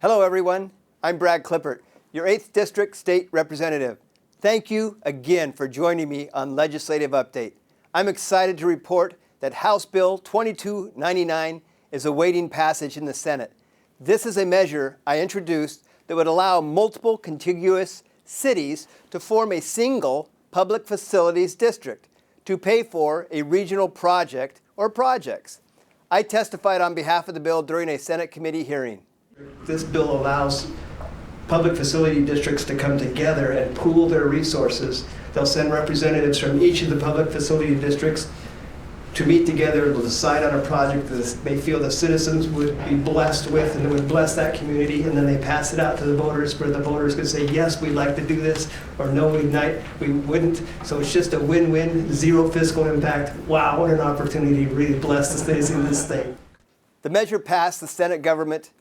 Hello everyone, I'm Brad Klippert, your 8th District State Representative. Thank you again for joining me on Legislative Update. I'm excited to report that House Bill 2299 is awaiting passage in the Senate. This is a measure I introduced that would allow multiple contiguous cities to form a single public facilities district to pay for a regional project or projects. I testified on behalf of the bill during a Senate committee hearing. This bill allows public facility districts to come together and pool their resources. They'll send representatives from each of the public facility districts to meet together to decide on a project that they feel the citizens would be blessed with and it would bless that community, and then they pass it out to the voters where the voters can say, yes, we'd like to do this, or no, we wouldn't. So it's just a win-win, zero fiscal impact. Wow, what an opportunity to really bless the citizens in this state. The measure passed the Senate Government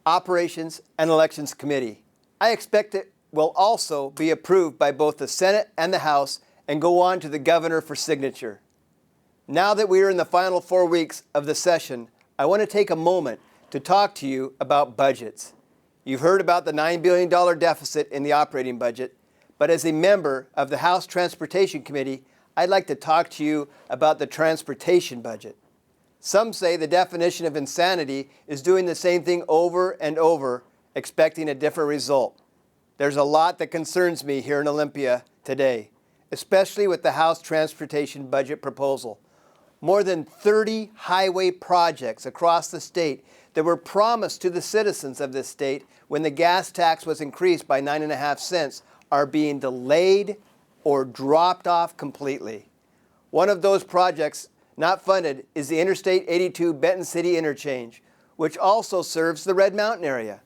Operations and Elections Committee. I expect it will also be approved by both the Senate and the House and go on to the governor for signature. Now that we are in the final 4 weeks of the session, I want to take a moment to talk to you about budgets. You've heard about the $9 billion deficit in the operating budget, but as a member of the House Transportation Committee, I'd like to talk to you about the transportation budget. Some say the definition of insanity is doing the same thing over and over, expecting a different result. There's a lot that concerns me here in Olympia today, especially with the House Transportation Budget proposal. More than 30 highway projects across the state that were promised to the citizens of this state when the gas tax was increased by 9.5 cents are being delayed or dropped off completely. One of those projects not funded is the Interstate 82 Benton City Interchange, which also serves the Red Mountain area.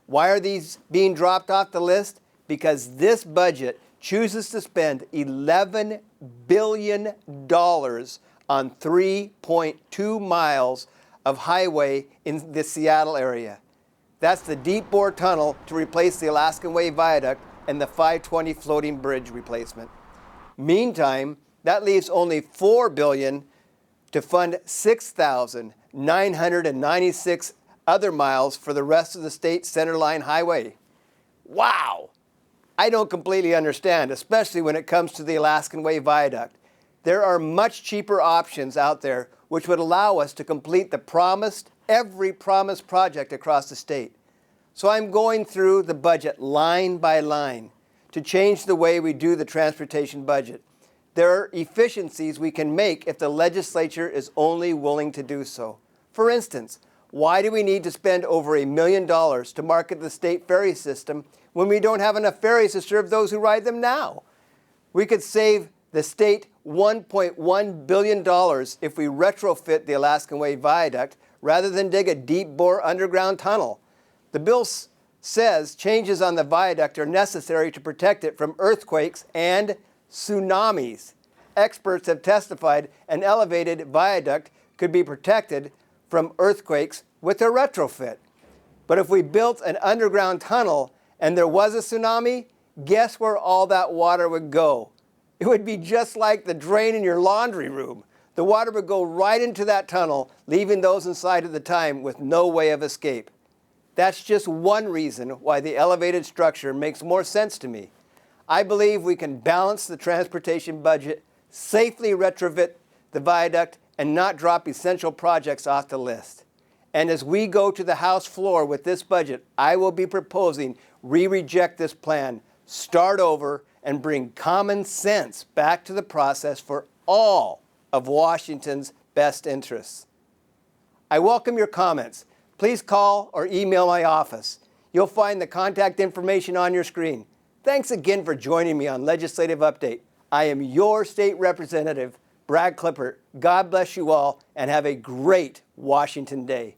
Why are these being dropped off the list? Because this budget chooses to spend $11 billion on 3.2 miles of highway in the Seattle area. That's the deep bore tunnel to replace the Alaskan Way Viaduct and the 520 floating bridge replacement. Meantime, that leaves only $4 billion to fund 6,996 other miles for the rest of the state Centerline Highway. Wow! I don't completely understand, especially when it comes to the Alaskan Way Viaduct. There are much cheaper options out there which would allow us to complete every promised project across the state. So I'm going through the budget line by line to change the way we do the transportation budget. There are efficiencies we can make if the legislature is only willing to do so. For instance, why do we need to spend over $1 million to market the state ferry system when we don't have enough ferries to serve those who ride them now? We could save the state $1.1 billion if we retrofit the Alaskan Way Viaduct rather than dig a deep-bore underground tunnel. The bill says changes on the viaduct are necessary to protect it from earthquakes and tsunamis. Experts have testified an elevated viaduct could be protected from earthquakes with a retrofit. But if we built an underground tunnel and there was a tsunami, guess where all that water would go? It would be just like the drain in your laundry room. The water would go right into that tunnel, leaving those inside at the time with no way of escape. That's just one reason why the elevated structure makes more sense to me. I believe we can balance the transportation budget, safely retrofit the viaduct, and not drop essential projects off the list. And as we go to the House floor with this budget, I will be proposing we reject this plan, start over, and bring common sense back to the process for all of Washington's best interests. I welcome your comments. Please call or email my office. You'll find the contact information on your screen. Thanks again for joining me on Legislative Update. I am your state representative, Brad Klippert. God bless you all and have a great Washington day.